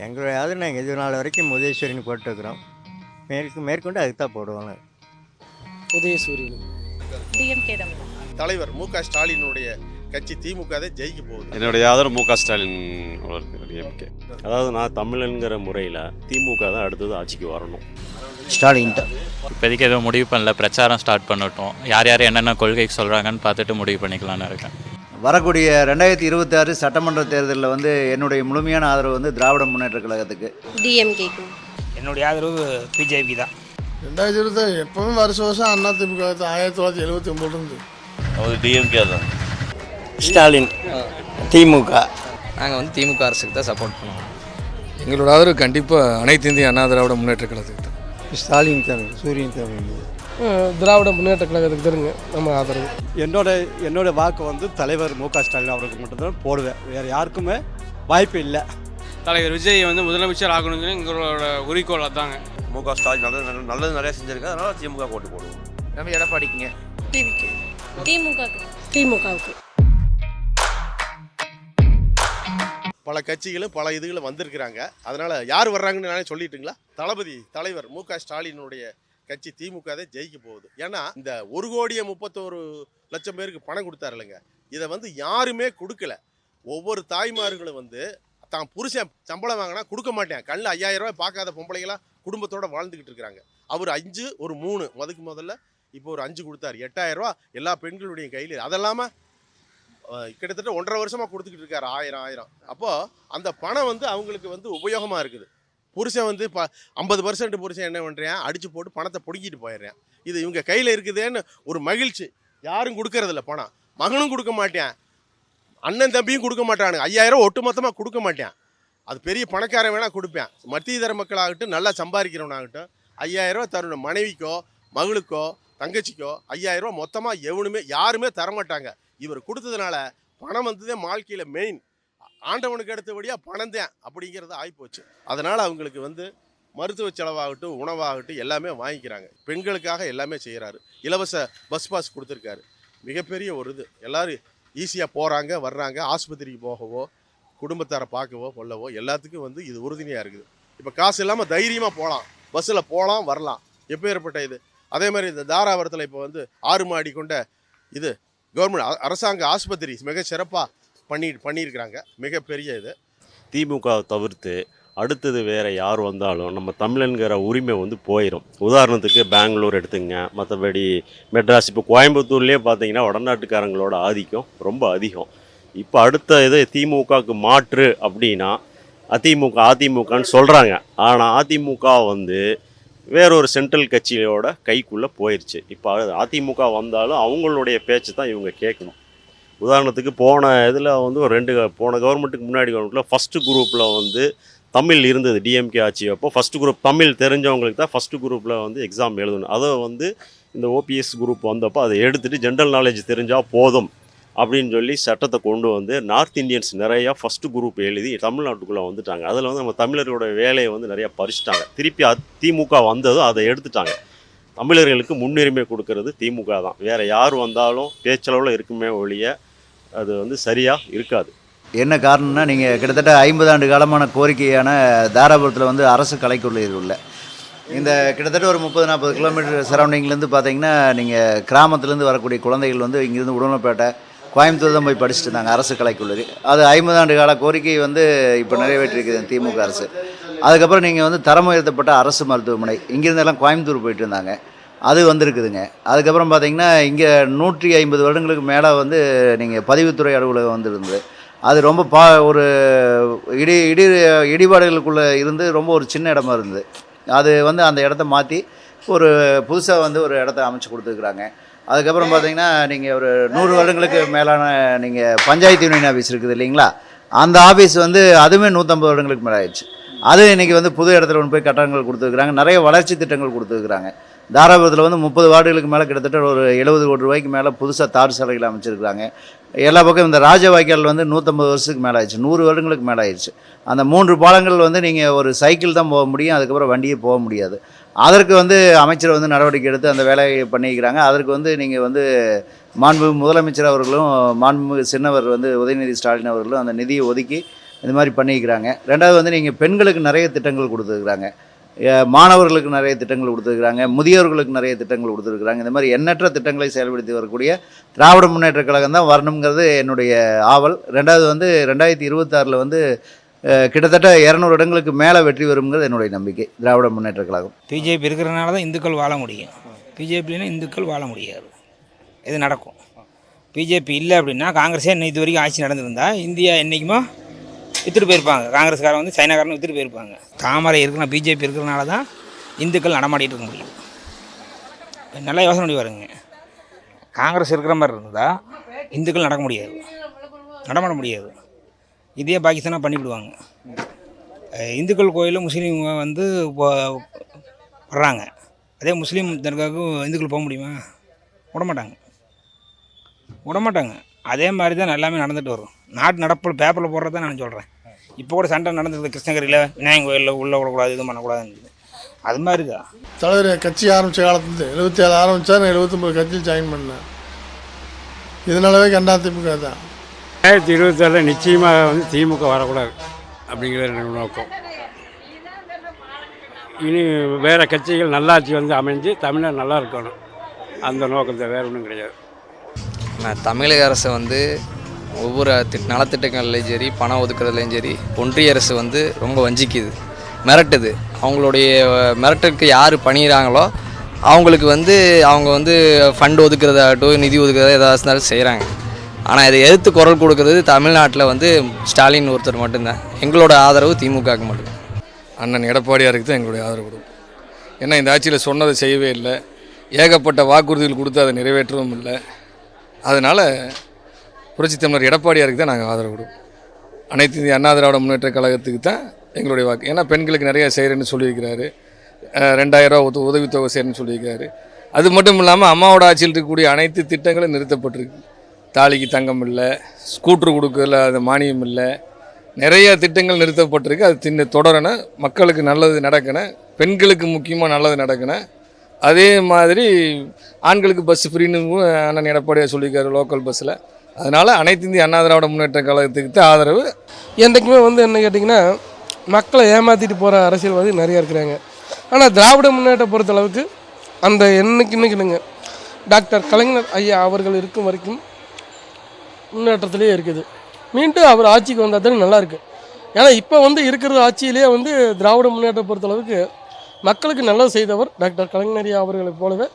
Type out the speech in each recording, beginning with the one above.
எங்களுடையாவது நாங்கள் இது நாள் வரைக்கும் உதயசூரியன் போட்டுருக்குறோம். மேற்கொண்டு அதுக்கு தான் போடுவாங்க. உதயசூரியன். டிஎம்கே தான். தலைவர் மு.க. ஸ்டாலினுடைய கட்சி திமுக தான் ஜெயிக்க போகுது. என்னுடைய ஆதரவு மு.க. ஸ்டாலின் டிஎம்கே. அதாவது நான் தமிழன்கிற முறையில் திமுக தான் அடுத்தது ஆட்சிக்கு வரணும். ஸ்டாலின் தான். இப்போதைக்கு எதுவும் முடிவு பண்ணல, பிரச்சாரம் ஸ்டார்ட் பண்ணட்டும். யார் யார் என்னென்ன கொள்கைக்கு சொல்கிறாங்கன்னு பார்த்துட்டு முடிவு பண்ணிக்கலான்னு இருக்கேன். வரக்கூடிய 2026 சட்டமன்ற தேர்தலில் வந்து என்னுடைய முழுமையான ஆதரவு வந்து திராவிட முன்னேற்ற கழகத்துக்கு. டிஎம்கேக்கு. என்னுடைய ஆதரவு பிஜேபி தான். 2026 எப்பவுமே வருஷம் அண்ணா திமுக 1979 இருந்து அது டிஎம்கே தான். ஸ்டாலின். திமுக. நாங்கள் வந்து திமுக அரசுக்கு தான் சப்போர்ட் பண்ணுவோம். எங்களோட ஆதரவு கண்டிப்பாக அனைத்து இந்திய அண்ணா திராவிட முன்னேற்ற கழகத்துக்கு தான். ஸ்டாலின் தான். சூரியன் தான். திராவிட முன்னேற்ற கழகத்துக்கு தருங்க நம்ம ஆதரவு. என்னோட வாக்கு வந்து தலைவர் மு.க. ஸ்டாலின் அவருக்கு மட்டும்தான் போடுவேன். வேறு யாருக்குமே வாய்ப்பு இல்லை. தலைவர் விஜய் வந்து முதலமைச்சர் ஆகணும்னு எங்களோட குறிக்கோள் அதாங்க. மு.க. ஸ்டாலின் நல்லது நிறையா செஞ்சிருக்காரு, அதனால திமுக போட்டு போடுவோம். நம்ம எடப்பாடிக்குங்க. திமுகவுக்கு. பல கட்சிகளும் பல இதுகளும் வந்திருக்கிறாங்க. அதனால யார் வர்றாங்கன்னு நானே சொல்லிட்டுங்களா? தளபதி தலைவர் மு.க. ஸ்டாலினுடைய கட்சி திமுக தான் ஜெயிக்க போகுது. ஏன்னா இந்த 1,31,00,000 பேருக்கு பணம் கொடுத்தாரு இல்லைங்க, இதை வந்து யாருமே கொடுக்கல. ஒவ்வொரு தாய்மார்களும் வந்து தான் புருஷன் சம்பளம் வாங்கினா கொடுக்க மாட்டேன், கண்ணில் 5,000 ரூபாய் பார்க்காத பொம்பளைங்களாம் குடும்பத்தோடு வாழ்ந்துக்கிட்டு இருக்கிறாங்க. அவர் 5 ஒரு 3 முதல்ல இப்போ ஒரு 5 கொடுத்தாரு, 8,000 ரூபா எல்லா பெண்களுடைய கையில். அதெல்லாமல் கிட்டத்தட்ட 1.5 வருஷமாக கொடுத்துக்கிட்டு இருக்காரு 1000. அப்போது அந்த பணம் வந்து அவங்களுக்கு வந்து உபயோகமாக இருக்குது. புருஷன் வந்து 50% புருஷன் என்ன பண்ணுறேன், அடித்து போட்டு பணத்தை பிடுங்கிட்டு போயிடுறேன். இது இவங்க கையில் இருக்குதுன்னு ஒரு மகிழ்ச்சி. யாரும் கொடுக்கறதில்ல பணம். மகனும் கொடுக்க மாட்டேன், அண்ணன் தம்பியும் கொடுக்க மாட்டானுங்க. 5,000 ஒட்டு மொத்தமாக கொடுக்க மாட்டேன். அது பெரிய பணக்காரன் வேணால் கொடுப்பேன். மத்திய தர மக்களாகட்டும், நல்லா சம்பாதிக்கிறவனாகட்டும் 5,000 ரூபா தரணும். மனைவிக்கோ மகளுக்கோ தங்கச்சிக்கோ 5,000 ரூபா மொத்தமாக யாருமே தரமாட்டாங்க. இவர் கொடுத்ததுனால பணம் வந்ததே வாழ்க்கையில் மெயின். ஆண்டவனுக்கு அடுத்தபடியாக பணம் தான் அப்படிங்கிறது ஆகிப்போச்சு. அதனால் அவங்களுக்கு வந்து மருத்துவ செலவாகட்டும், உணவாகட்டும் எல்லாமே வாங்கிக்கிறாங்க. பெண்களுக்காக எல்லாமே செய்கிறாரு. இலவச பஸ் பாஸ் கொடுத்துருக்காரு. மிகப்பெரிய ஒரு இது. எல்லோரும் ஈஸியாக போகிறாங்க வர்றாங்க. ஆஸ்பத்திரிக்கு போகவோ குடும்பத்தாரை பார்க்கவோ கொள்ளவோ எல்லாத்துக்கும் வந்து இது உறுதுணையாக இருக்குது. இப்போ காசு இல்லாமல் தைரியமாக போகலாம், பஸ்ஸில் போகலாம் வரலாம். எப்பேற்பட்ட இது. அதே மாதிரி இந்த தாராபுரத்தில் இப்போ வந்து 6 மாடி கொண்ட இது கவர்மெண்ட் அரசாங்க ஆஸ்பத்திரி மிக சிறப்பாக பண்ணியிருக்கிறாங்க. மிகப்பெரிய இது. திமுக தவிர்த்து அடுத்தது வேறு யார் வந்தாலும் நம்ம தமிழன்கிற உரிமை வந்து போயிடும். உதாரணத்துக்கு பெங்களூர் எடுத்துங்க, மற்றபடி மெட்ராஸ், இப்போ கோயம்புத்தூர்லேயே பார்த்தீங்கன்னா வடநாட்டுக்காரங்களோட ஆதிக்கம் ரொம்ப அதிகம். இப்போ அடுத்த இது திமுகவுக்கு மாற்று அப்படின்னா அதிமுகன்னு சொல்கிறாங்க. ஆனால் அதிமுக வந்து வேறொரு சென்ட்ரல் கட்சியோட கைக்குள்ளே போயிடுச்சு. இப்போ அதிமுக வந்தாலும் அவங்களுடைய பேச்சு தான் இவங்க கேட்கணும். உதாரணத்துக்கு போன இதில் வந்து ஒரு 2 போன கவர்மெண்ட்டுக்கு முன்னாடி கவர்மெண்ட்டில் ஃபஸ்ட்டு குரூப்பில் வந்து தமிழ் இருந்தது. டிஎம்கே ஆட்சி அப்போ ஃபஸ்ட்டு குரூப் தமிழ் தெரிஞ்சவங்களுக்கு தான் ஃபஸ்ட்டு குரூப்பில் வந்து எக்ஸாம் எழுதணும். அதை வந்து இந்த ஓபிஎஸ் குரூப் வந்தப்போ அதை எடுத்துகிட்டு ஜென்ரல் நாலேஜ் தெரிஞ்சால் போதும் அப்படின்னு சொல்லி சட்டத்தை கொண்டு வந்து நார்த் இந்தியன்ஸ் நிறையா ஃபஸ்ட்டு குரூப் எழுதி தமிழ்நாட்டுக்குள்ளே வந்துட்டாங்க. அதில் வந்து நம்ம தமிழர்களோட வேலையை வந்து நிறையா பறிச்சிட்டாங்க. திருப்பி திமுக வந்ததும் அதை எடுத்துட்டாங்க. தமிழர்களுக்கு முன்னுரிமை கொடுக்கறது திமுக தான். வேறு யார் வந்தாலும் பேச்சளவில் இருக்குமே ஒழிய அது வந்து சரியாக இருக்காது. என்ன காரணம்னா, நீங்கள் கிட்டத்தட்ட 50 ஆண்டு காலமான கோரிக்கையான தாராபுரத்தில் வந்து அரசு கலைக்கொள்ளையில் இந்த கிட்டத்தட்ட ஒரு 30-40 கிலோமீட்டர் சரௌண்டிங்லேருந்து பார்த்தீங்கன்னா, நீங்கள் கிராமத்துலேருந்து வரக்கூடிய குழந்தைகள் வந்து இங்கேருந்து உடனப்பேட்டை கோயம்புத்தூர் தான் போய் படிச்சுட்டு இருந்தாங்க அரசு கலைக்கல்லூரி. அது 50 ஆண்டு கால கோரிக்கை வந்து இப்போ நிறைவேற்றிருக்குது திமுக அரசு. அதுக்கப்புறம் நீங்கள் வந்து தரம் உயர்த்தப்பட்ட அரசு மருத்துவமனை இங்கேருந்தெல்லாம் கோயம்புத்தூர் போயிட்டு இருந்தாங்க, அது வந்திருக்குதுங்க. அதுக்கப்புறம் பார்த்தீங்கன்னா இங்கே 150 வருடங்களுக்கு மேலே வந்து நீங்கள் பதிவுத்துறை அலுவலகம் வந்துருந்தது. அது ரொம்ப ஒரு இடிபாடுகளுக்குள்ளே இருந்து ரொம்ப ஒரு சின்ன இடமா இருந்தது. அது வந்து அந்த இடத்த மாற்றி ஒரு புதுசாக வந்து ஒரு இடத்த அமைச்சு கொடுத்துருக்குறாங்க. அதுக்கப்புறம் பார்த்தீங்கன்னா நீங்கள் ஒரு 100 வருடங்களுக்கு மேலான நீங்கள் பஞ்சாயத்து யூனியன் ஆஃபீஸ் இருக்குது இல்லைங்களா, அந்த ஆஃபீஸ் வந்து அதுவுமே 150 வருடங்களுக்கு மேலே ஆயிடுச்சு. அது இன்றைக்கி வந்து புது இடத்துல கொண்டு போய் கட்டடங்கள் கொடுத்துருக்குறாங்க, நிறைய வளர்ச்சி திட்டங்கள் கொடுத்துருக்குறாங்க. தாராபுரத்தில் வந்து 30 வார்டுகளுக்கு மேலே கிட்டத்தட்ட ஒரு 70 கோடி ரூபாய்க்கு மேலே புதுசாக தார் சாலைகள் அமைச்சிருக்கிறாங்க. எல்லா பக்கம் இந்த ராஜ வாய்க்கால் வந்து 150 வருஷத்துக்கு மேலே ஆயிடுச்சு, 100 வருடங்களுக்கு மேலே ஆயிடுச்சு. அந்த 3 பாலங்கள் வந்து நீங்கள் ஒரு சைக்கிள் தான் போக முடியும், அதுக்கப்புறம் வண்டியே போக முடியாது. அதற்கு வந்து அமைச்சர் வந்து நடவடிக்கை எடுத்து அந்த வேலையை பண்ணிக்கிறாங்க. அதற்கு வந்து நீங்கள் வந்து மாண்புமிகு முதலமைச்சர் அவர்களும் மாண்புமிகு சின்னவர் வந்து உதயநிதி ஸ்டாலின் அவர்களும் அந்த நிதியை ஒதுக்கி இந்த மாதிரி பண்ணிக்கிறாங்க. ரெண்டாவது வந்து நீங்கள் பெண்களுக்கு நிறைய திட்டங்கள் கொடுத்துருக்குறாங்க, மாணவர்களுக்கு நிறைய திட்டங்கள் கொடுத்துருக்குறாங்க, முதியோர்களுக்கு நிறைய திட்டங்கள் கொடுத்துருக்குறாங்க. இந்த மாதிரி எண்ணற்ற திட்டங்களை செயல்படுத்தி வரக்கூடிய திராவிட முன்னேற்ற கழகம் தான் வரணுங்கிறது என்னுடைய ஆவல். ரெண்டாவது வந்து 2026 வந்து கிட்டத்தட்ட 200 இடங்களுக்கு மேலே வெற்றி வருங்கிறது என்னுடைய நம்பிக்கை. திராவிட முன்னேற்ற கழகம் பிஜேபி இருக்கிறனால தான் இந்துக்கள் வாழ முடியும். பிஜேபினா இந்துக்கள் வாழ முடியாது. இது நடக்கும். பிஜேபி இல்லை அப்படின்னா காங்கிரஸே இது வரைக்கும் ஆட்சி நடந்திருந்தா இந்தியா என்றைக்குமோ விற்றுட்டு போயிருப்பாங்க. காங்கிரஸ்காரன் வந்து சைனாக்காரன் விற்றுட்டு போயிருப்பாங்க. தாமரை இருக்கிற பிஜேபி இருக்கிறனால தான் இந்துக்கள் நடமாடிட்டு இருக்க முடியும். நல்லா யோசனை பண்ணி பாருங்க. காங்கிரஸ் இருக்கிற மாதிரி இருந்தால் இந்துக்கள் நடக்க முடியாது, நடமாட முடியாது. இதே பாகிஸ்தானாக பண்ணிவிடுவாங்க. இந்துக்கள் கோயிலில் முஸ்லீம் வந்து வர்றாங்க. அதே முஸ்லீம் தர்காவுக்கு இந்துக்கள் போக முடியுமா? விடமாட்டாங்க. அதே மாதிரி தான் எல்லாமே நடந்துட்டு வரும். நாட்டு நடப்பு பேப்பரில் போடுறது தான் நான் சொல்கிறேன். இப்போ கூட சண்டை நடந்தது கிருஷ்ணகிரியில் விநாயகர் கோயிலில் உள்ளே விடக்கூடாது, இது பண்ணக்கூடாதுன்னு. அது மாதிரி தான் தலைவர் கட்சி ஆரம்பித்த காலத்துலேருந்து 77 ஆரம்பித்தார், நான் 79 கட்சியில் ஜாயின் பண்ணேன். இதனாலவே அதிமுக தான். 2027 நிச்சயமாக வந்து திமுக வரக்கூடாது அப்படிங்கிறது என்னோட நோக்கம். இனி வேறு கட்சிகள் நல்லாட்சி வந்து அமைஞ்சு தமிழர் நல்லா இருக்கணும், அந்த நோக்கத்தை வேறு ஒன்றும் கிடையாது. நான் தமிழக அரசு வந்து ஒவ்வொரு நலத்திட்டங்கள்லையும் சரி, பணம் ஒதுக்குறதுலையும் சரி, ஒன்றிய அரசு வந்து ரொம்ப வஞ்சிக்குது, மிரட்டுது. அவங்களுடைய மிரட்டுக்கு யார் பணிகிறாங்களோ அவங்களுக்கு வந்து அவங்க வந்து ஃபண்டு ஒதுக்குறதாகட்டும், நிதி ஒதுக்குறதா எதாவது இருந்தாலும் செய்கிறாங்க. ஆனால் இதை எதிர்த்து குரல் கொடுக்கறது தமிழ்நாட்டில் வந்து ஸ்டாலின் ஒருத்தர் மட்டும்தான். எங்களோட ஆதரவு திமுகவுக்கு மட்டும். அண்ணன் எடப்பாடியாருக்கு தான் எங்களுடைய ஆதரவு கொடுக்கும். ஏன்னா இந்த ஆட்சியில் சொன்னதை செய்யவே இல்லை, ஏகப்பட்ட வாக்குறுதிகள் கொடுத்து அதை நிறைவேற்றவும் இல்லை. அதனால் புரட்சித் தமிழர் எடப்பாடியாருக்கு தான் நாங்கள் ஆதரவு கொடுப்போம். அனைத்து இந்திய அண்ணா திராவிட முன்னேற்ற கழகத்துக்கு தான் எங்களுடைய வாக்கு. ஏன்னா பெண்களுக்கு நிறைய செய்கிறேன்னு சொல்லியிருக்கிறாரு, 2000 ரூபா உதவித்தொகை செய்கிறேன்னு சொல்லியிருக்காரு. அது மட்டும் இல்லாமல் அம்மாவோட ஆட்சியில் இருக்கக்கூடிய அனைத்து திட்டங்களும் நிறுத்தப்பட்டிருக்கு. தாலிக்கு தங்கம் இல்லை, ஸ்கூட்ரு கொடுக்கல அது மானியம் இல்லை, நிறைய திட்டங்கள் நிறுத்தப்பட்டிருக்கு. அது தொடரணும், மக்களுக்கு நல்லது நடக்கணும், பெண்களுக்கு முக்கியமாக நல்லது நடக்கணும். அதே மாதிரி ஆண்களுக்கு பஸ் ஃப்ரீன்னு அண்ணன் எடப்பாடியார் சொல்லியிருக்காரு லோக்கல் பஸ்ஸில். அதனால் அனைத்து இந்திய அண்ணா திராவிட முன்னேற்ற கழகத்துக்கு தான் ஆதரவு. என்றைக்குமே வந்து என்ன கேட்டிங்கன்னா, மக்களை ஏமாற்றிட்டு போகிற அரசியல்வாதி நிறையா இருக்கிறாங்க. ஆனால் திராவிட முன்னேற்ற பொறுத்தளவுக்கு அந்த இன்னைக்கு டாக்டர் கலைஞர் ஐயா அவர்கள் இருக்கும் வரைக்கும் முன்னேற்றத்திலே இருக்குது. மீண்டும் அவர் ஆட்சிக்கு வந்தால் தான் நல்லாயிருக்கு. ஏன்னா இப்போ வந்து இருக்கிற ஆட்சியிலே வந்து திராவிட முன்னேற்ற பொறுத்தளவுக்கு மக்களுக்கு நல்லது செய்தவர் டாக்டர் கலைஞர் ஐயா அவர்களைப் போலவே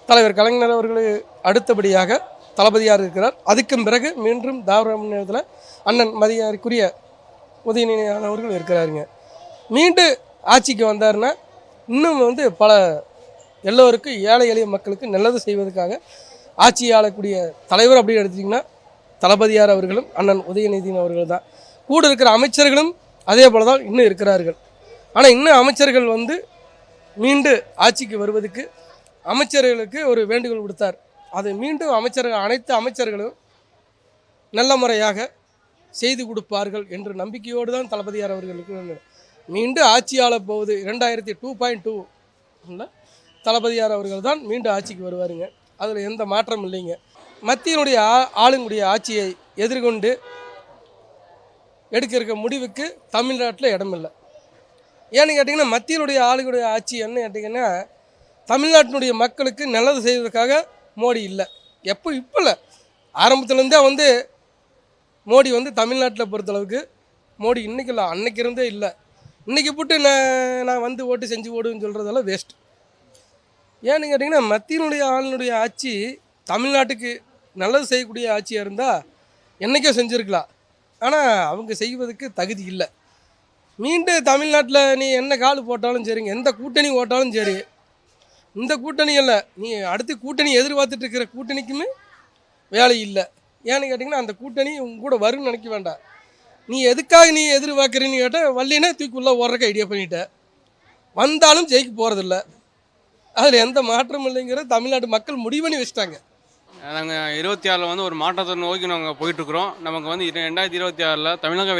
தலைவர் கலைஞர் அவர்களுக்கு அடுத்தபடியாக தளபதியார் இருக்கிறார். அதுக்கும் பிறகு மீண்டும் திராவிட முன்னேற்றத்தில் அண்ணன் மதியாருக்குரிய உதயநிதி அவர்கள் இருக்கிறாருங்க. மீண்டும் ஆட்சிக்கு வந்தாருன்னா இன்னும் வந்து பல எல்லோருக்கும் ஏழை எளிய மக்களுக்கு நல்லது செய்வதற்காக ஆட்சி ஆளக்கூடிய தலைவர் அப்படின்னு எடுத்திங்கன்னா தளபதியார் அவர்களும் அண்ணன் உதயநிதி அவர்கள் தான். கூட இருக்கிற அமைச்சர்களும் அதே போல தான் இன்னும் இருக்கிறார்கள். ஆனால் இன்னும் அமைச்சர்கள் வந்து மீண்டும் ஆட்சிக்கு வருவதற்கு அமைச்சர்களுக்கு ஒரு வேண்டுகோள் கொடுத்தார். அதை மீண்டும் அனைத்து அமைச்சர்களும் நல்ல முறையாக செய்து கொடுப்பார்கள் என்ற நம்பிக்கையோடு தான் தளபதியார் அவர்களுக்கு மீண்டும் ஆட்சி ஆளப் போகுது. 2002.2 தளபதியார் அவர்கள் தான் மீண்டும் ஆட்சிக்கு வருவாருங்க. அதில் எந்த மாற்றம் இல்லைங்க. மத்தியினுடைய ஆளுங்களுடைய ஆட்சியை எதிர்கொண்டு எடுக்க முடிவுக்கு தமிழ்நாட்டில் இடமில்லை. ஏன்னு கேட்டிங்கன்னா, மத்தியினுடைய ஆளுங்களுடைய ஆட்சி என்ன கேட்டிங்கன்னா, தமிழ்நாட்டினுடைய மக்களுக்கு நல்லது செய்வதற்காக மோடி இல்லை. இப்போ இல்லை, ஆரம்பத்துலேருந்தே வந்து மோடி வந்து தமிழ்நாட்டில் பொறுத்தளவுக்கு மோடி இன்றைக்கி இல்லை, அன்னைக்கு இருந்தே இல்லை. இன்றைக்கி போட்டு நான் வந்து ஓட்டு செஞ்சு ஓடுன்னு சொல்கிறதெல்லாம் வேஸ்ட். ஏன்னு கேட்டிங்கன்னா, மத்தியினுடைய ஆளுனுடைய ஆட்சி தமிழ்நாட்டுக்கு நல்லது செய்யக்கூடிய ஆட்சியாக இருந்தால் என்றைக்கோ செஞ்சுருக்கலாம். ஆனால் அவங்க செய்வதற்கு தகுதி இல்லை. மீண்டும் தமிழ்நாட்டில் நீ என்ன கால் போட்டாலும் சரிங்க, எந்த கூட்டணி ஓட்டாலும் சரி, இந்த கூட்டணி இல்லை, நீ அடுத்து கூட்டணி எதிர்பார்த்துட்டு இருக்கிற கூட்டணிக்குமே வேலை இல்லை. ஏன்னு கேட்டிங்கன்னா, அந்த கூட்டணி உங்க கூட வரும்னு நினைக்க வேண்டாம். நீ எதுக்காக நீ எதிர்பார்க்குறீன்னு கேட்டால் வள்ளினே தூக்கி உள்ள ஓடுறக்கு ஐடியா பண்ணிட்ட, வந்தாலும் ஜெயிக்க போகிறதில்ல. அதில் எந்த மாற்றமும் இல்லைங்கிறது தமிழ்நாட்டு மக்கள் முடிவு பண்ணி வச்சுட்டாங்க. நாங்கள் 26 வந்து ஒரு மாற்றத்தை நோக்கி நாங்கள் போயிட்டுருக்குறோம். நமக்கு வந்து 2026 தமிழக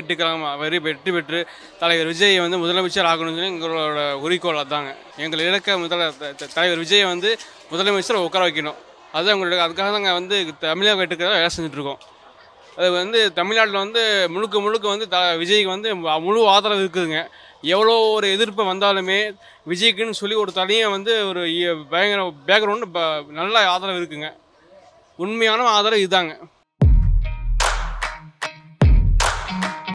வெற்றி பெற்று தலைவர் விஜய் வந்து முதலமைச்சர் ஆகணும்னு சொல்லி எங்களோட குறிக்கோள் அதாங்க. எங்கள் இலக்க தலைவர் விஜயை வந்து முதலமைச்சரை உட்கார வைக்கணும். அதுதான் எங்களோட, அதுக்காக நாங்கள் வந்து தமிழக வெற்றிக்காக வேலை செஞ்சுட்ருக்கோம். அது வந்து தமிழ்நாட்டில் வந்து முழுக்க முழுக்க வந்து விஜய்க்கு வந்து முழு ஆதரவு இருக்குதுங்க. எவ்வளோ ஒரு எதிர்ப்பு வந்தாலுமே விஜய்க்குன்னு சொல்லி ஒரு தனியாக வந்து ஒரு பயங்கர பேக்ரவுண்டு நல்ல ஆதரவு இருக்குங்க. உண்மையான ஆதரவு இதுதாங்க.